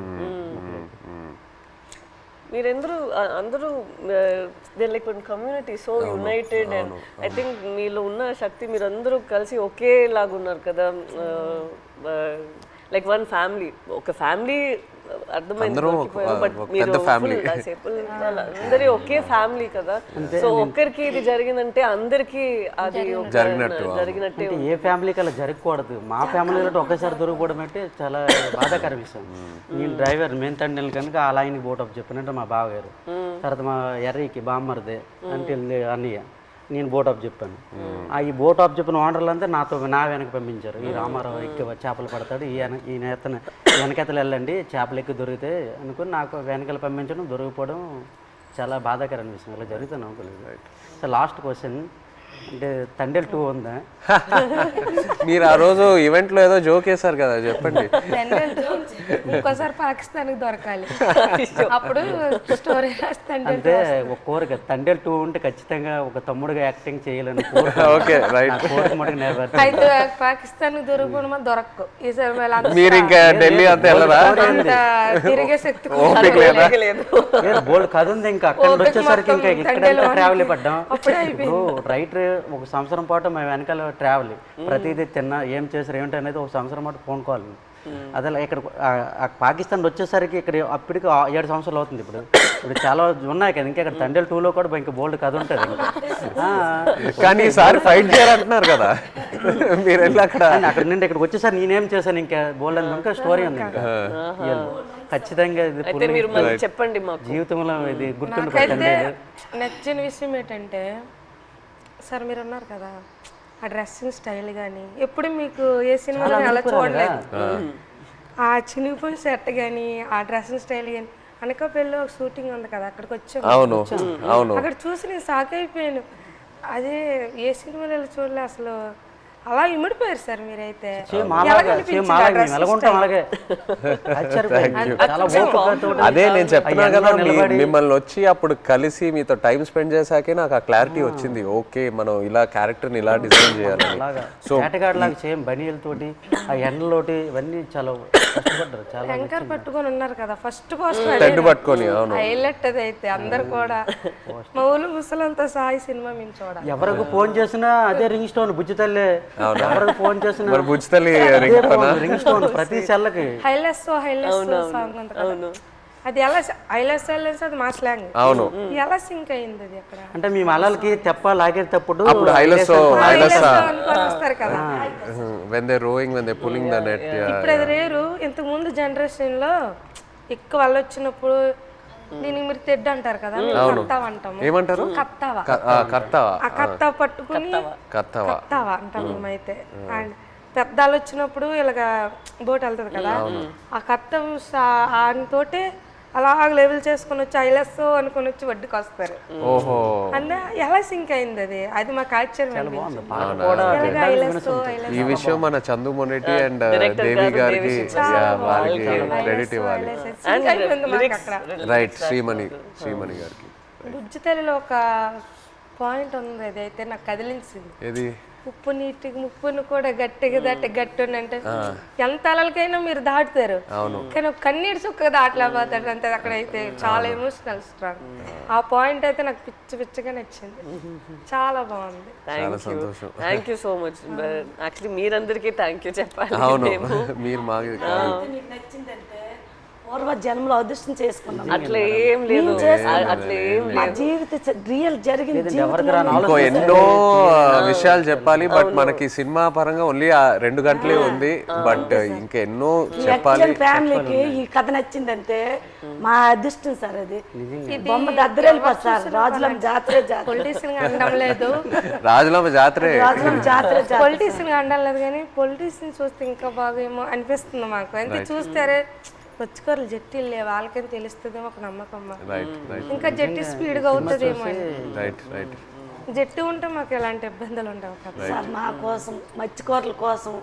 అందరూ like community so United and I think మీలో ఉన్న శక్తి మీరందరూ కలిసి ఒకేలాగా ఉన్నారు కదా, లైక్ వన్ ఫ్యామిలీ, ఒక ఫ్యామిలీ అర్థమైంది. బట్ మీరు అందరి ఒకే ఫ్యామిలీ కదా, సో ఒక్కరికి ఇది జరిగిందంటే అందరికి అది జరిగినట్టే. ఏ ఫ్యామిలీకి అలా జరగకూడదు. మా ఫ్యామిలీలో ఒకేసారి దొరికిపోవడం అంటే చాలా బాధాకర విషయం. నేను డ్రైవర్ మెయిన్ తండ్రి కనుక ఆ లైన్కి బోట్ అప్ చెప్పినట్టు మా బావగారు, తర్వాత మా ఎర్రీకి బామ్మరిదే అంటే అన్నయ్య, నేను బోట్ ఆఫ్ చెప్పాను. ఈ బోట్ ఆఫ్ చెప్పిన ఓనర్లంతా నా వెనక పంపించారు. ఈ రామారావు ఎక్కి చేపలు పడతాడు, వెనకెతలు వెళ్ళండి చేపలు ఎక్కి దొరికితే అనుకుని నాకు వెనకాల పంపించడం, దొరికిపోవడం చాలా బాధాకరమైన విషయం. ఇలా జరుగుతుంది అనుకోలేదు. సో లాస్ట్ క్వశ్చన్ అంటే తండేల్ 2 ఉందా? మీరు ఆ రోజు ఈవెంట్లో ఏదో జోక్ వేశారు కదా, చెప్పండి. ఇంకోసారి పాకిస్తాన్కి దొరకాలి, అప్పుడు స్టోరీ అంటే ఒక కోరిక తండేల్ 2 ఉంటే ఖచ్చితంగా ఒక తమ్ముడుగా యాక్టింగ్ చేయాలని ఓకే రైట్. కోరిక మటుకు నెరవేర్చాలి. అయితే పాకిస్తాన్కి దొరకకుండా దొరకవు ఈసారి. మీరు ఇంకా ఢిల్లీ అంతా వెళ్ళరా? తిరిగే శక్తి బోల్డ్ కథ ఉంది. ఇంకా అక్కడ వచ్చేసరికి ఇంకా ఇక్కడ ట్రావెల్ పడ్డాం. రైట్ ఒక సంవత్సరం పాటు మేము వెనకాల ట్రావెల్, ప్రతిదీ తిన్నా ఏం చేశారు ఏమిటి అనేది ఒక సంవత్సరం పాటు ఫోన్ కాల్. అదే ఇక్కడ పాకిస్తాన్ వచ్చేసరికి ఇక్కడ అప్పటికి 7 సంవత్సరాలు అవుతుంది. ఇప్పుడు చాలా ఉన్నాయి కదా, ఇంకా ఇక్కడ తండేల్ 2లో కూడా ఇంకా బోల్డ్ కథ ఉంటుంది. కానీ ఈసారి ఫైట్ చేయాలంటున్నారు కదా మీరు వెళ్ళి అక్కడ నుండి ఇక్కడికి వచ్చేసరి నేనేం చేశాను ఇంకా బోల్డ్ అని ఇంకా స్టోరీ ఉంది. ఇంకా ఖచ్చితంగా ఇది చెప్పండి మాకు జీవితంలో ఇది గుర్తుండిపోతుంది. నచ్చిన విషయం ఏంటంటే సార్ మీరు ఉన్నారు కదా, ఆ డ్రెస్సింగ్ స్టైల్ కానీ ఎప్పుడు మీకు ఏ సినిమాలో అలా చూడలేదు. ఆ చినిగిపోయిన సెట్ కానీ ఆ డ్రెస్సింగ్ స్టైల్ కానీ అనకాపల్లిలో ఒక షూటింగ్ ఉంది కదా, అక్కడికి వచ్చాము. అక్కడ చూసి నేను షాక్ అయిపోయాను. అదే ఏ సినిమాలో చూడలే అసలు. అలా ఇమిడిపోయారు సార్ మీరైతే. అదే నేను చెప్తున్నా కదా, మిమ్మల్ని వచ్చి అప్పుడు కలిసి మీతో టైం స్పెండ్ చేశాకే నాకు ఆ క్లారిటీ వచ్చింది. ఓకే మనం ఇలా క్యారెక్టర్ని ఇలా డిజైన్ చేయాలని. సో లాగా సేమ్ బనీలతోటి ఆ ఎండలోటి ఇవన్నీ చాలా కష్టపడ్డారు. చాలా యాంకర్ పట్టుకొని ఉన్నారు కదా ఫస్ట్ పోస్ట్ టెంట్ పట్టుకొని. హైలైట్ అదైతే అందరు కూడా మా ఊళ్ళు ముసలంతా సాయి సినిమా మేము చూడాలి. ఎవరికి ఫోన్ చేసినా అదే రింగ్ స్టోన్ బుజ్జి తల్లి. ఎవరికి ఫోన్ చేసినా రింగ్ స్టోన్ ప్రతి సెల్లకి. హైలెస్ సాంగ్ ఉంది కదా, అది ఎలా హైలెస్ అది మా స్లాంగ్. అవును, ఎలా సింక్ అయింది అది అక్కడ అంటే మీ మలలకి తెప్ప లాగేటప్పుడు వస్తారు కదా. when they rowing, when they pulling the net. ఇప్పుడు అది రేరు. ఇంతకు ముందు జనరేషన్ లో ఎక్కువ వాళ్ళు వచ్చినప్పుడు దీనికి మీరు తెడ్డు అంటారు కదా, కత్తావ అంటాము. ఏమంటారు? కత్తావా. ఆ కత్తావ పట్టుకుని కత్తావా అంటాం మేమైతే. అండ్ పెద్దాలు వచ్చినప్పుడు ఇలాగ బోట్ వెళ్తుంది కదా, ఆ కత్త తోటే అలా లెవెల్ చేసుకుని వచ్చి ఐలెస్ అనుకుని వచ్చి వడ్డీకి వస్తారు. అన్న ఎలా సింక్ అయింది అది, అది మాకు ఆశ్చర్యం. ఈ విషయం మన చందు మొనెటి అండ్ దేవి గారికి వారికి క్రెడిట్ ఇవ్వాలి. రైట్, శ్రీమణి గారికి. బుజ్జితల్లిలో ఒక పాయింట్ ఉంది, అదైతే నాకు కదిలించింది. ఏది? ఉప్పు నీటికి ముప్పును కూడా గట్టిగా గట్టి అంటే ఎంత అలలకైనా మీరు దాటుతారు, కానీ ఒక కన్నీటి చుక్క దాటలేకపోతాడు అంతే. అక్కడైతే చాలా ఎమోషనల్ స్ట్రాంగ్. ఆ పాయింట్ అయితే నాకు పిచ్చిగా నచ్చింది, చాలా బాగుంది. Thank you so much. Actually మీరందరికీ థ్యాంక్ యూ చెప్పాలి. మీరు మాకు పూర్వ జన్మలో అదృష్టం చేసుకున్నాం. అట్లా ఏం లేదు, అట్లా ఏం లేదు. జీవిత రియల్ జరిగింది. ఇంకో ఎన్నో విషయాలు చెప్పాలి, బట్ మనకి సినిమా పరంగా ఓన్లీ 2 గంటలే ఉంది. బట్ ఇంకా ఎన్నో చెప్పాలి. ఫ్యామిలీకి ఈ కథ నచ్చిందంటే మా అదృష్టం సార్. అది బొమ్మ దద్దరెళ్ళిపోతుంది సార్. రాజులమ్మ జాతరే పొలిటీషియన్ గా అనడం లేదు, రాజులమ్మ జాతరే పొలిటీషియన్ గా అనడం లేదు, కానీ పొలిటీషియన్ చూస్తే ఇంకా బాగా ఏమో అనిపిస్తుంది మాకు. ఎంత చూస్తారే వచ్చుకోరు జట్టీలే, వాళ్ళకని తెలుస్తుందేమో ఒక నమ్మకం. ఇంకా జట్టి స్పీడ్గా అవుతుందేమో. జట్టు ఉంటే మాకు ఎలాంటి ఇబ్బందులు ఉండవు కదా సార్. మా కోసం మత్స్యకారుల కోసం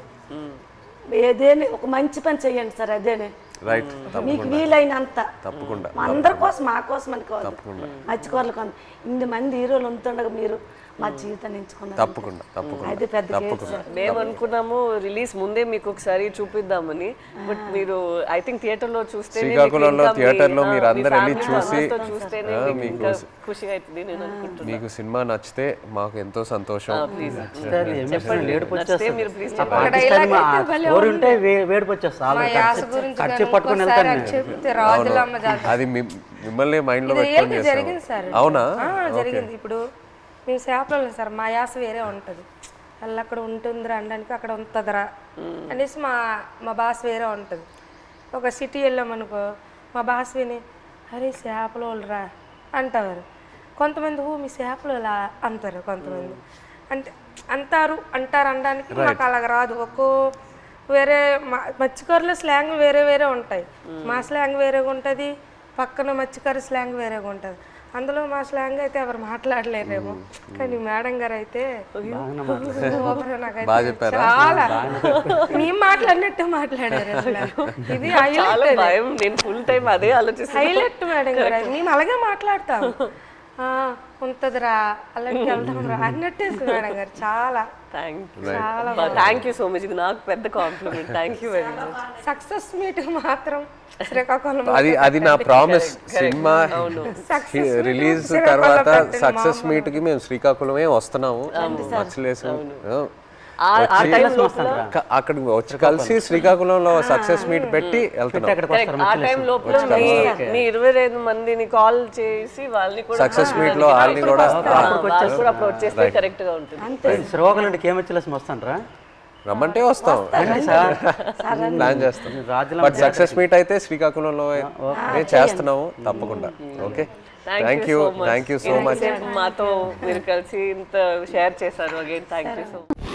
ఏదేని ఒక మంచి పని చెయ్యండి సార్. అదేనే మీకు వీలైనంత తప్పకుండా అందరి కోసం, మా కోసం అని కాదు, మత్స్యకారుల కోసం. 8 మంది హీరోలు ఉంటుండగా మీరు మా జీవితాన్ని ఎంచుకున్నారు. తప్పకుండా అది పెద్ద. మేము అనుకున్నాము రిలీజ్ ముందే మీకు ఒకసారి చూపిద్దామని, బట్ మీరు ఐ థింక్ థియేటర్ లో చూస్తే శ్రీకాకుళంలో థియేటర్ లో మీరు అందరు వెళ్ళి చూసి మీకు ఖుషిగా అవుతుంది నేను అనుకుంటున్నాను. మీకు సినిమా నచ్చితే మాకు ఎంతో సంతోషం. అది మిమ్మల్ని మైండ్ లో పెట్టుకొని చేస్తాం. అవునా? జరిగింది. ఇప్పుడు మేము చేపలు సార్, మా యాస వేరే ఉంటుంది. అలా అక్కడ ఉంటుందిరా అనడానికి అక్కడ ఉంటుందిరా అనేసి మా భాష వేరే ఉంటుంది. ఒక సిటీ వెళ్ళామనుకో మా భాష విని అరే చేపలు వాళ్ళరా అంటారు. కొంతమంది మీ చేపలు ఇలా అంటారు, కొంతమంది అంటే అంటారు అనడానికి మాకు అలాగ రాదు. వేరే మత్స్యకారుల స్లాంగ్ వేరే వేరే ఉంటాయి. మా స్లాంగ్ వేరేగా ఉంటుంది, పక్కన మత్స్యకారు స్లాంగ్ వేరేగా ఉంటుంది. అందులో మా స్లాంగ్ అయితే ఎవరు మాట్లాడలేరేమో, కానీ మేడం గారు అయితే నాకైతే చాలా మేము మాట్లాడినట్టు మాట్లాడారు. అసలు ఇది భయం, నేను ఫుల్ టైం అదే ఆలోచిస్తాను. హైలైట్ మేడం గారు, మేము అలాగే మాట్లాడతాం. ఉంటదిరా అలాంటి వెళ్దాం రా అన్నట్టు మేడం గారు. చాలా థ్యాంక్ యూ సో మచ్. ఇది నాకు పెద్ద compliment. Thank you very much. Success meet మాత్రం శ్రీకాకుళం అది నా ప్రామిస్. సినిమా రిలీజ్ తర్వాత సక్సెస్ మీట్ కి మేము శ్రీకాకుళమే వస్తున్నాము. మచ్చలేసు అక్కడికి వచ్చి కలిసి శ్రీకాకుళంలో సక్సెస్ మీట్ పెట్టి వెళ్తున్నాం. ఆ టైం లోపల మీ 25 మందిని కాల్ చేసి వాళ్ళని కూడా సక్సెస్ మీట్ లో వాళ్ళని కూడా అప్పుడు వచ్చేస్తే కరెక్ట్ గా ఉంటుంది. శ్రీకాకుళం నుండి కేమచ్చిలేసి వస్తానరా, రమ్మంటే వస్తాం, ప్లాన్ చేస్తాం. బట్ సక్సెస్ మీట్ అయితే శ్రీకాకుళంలో చేస్తున్నాము తప్పకుండా. Okay, thank you so much. మాతో మీరు కలిసి ఇంత షేర్ చేశారు. Again thank you so much.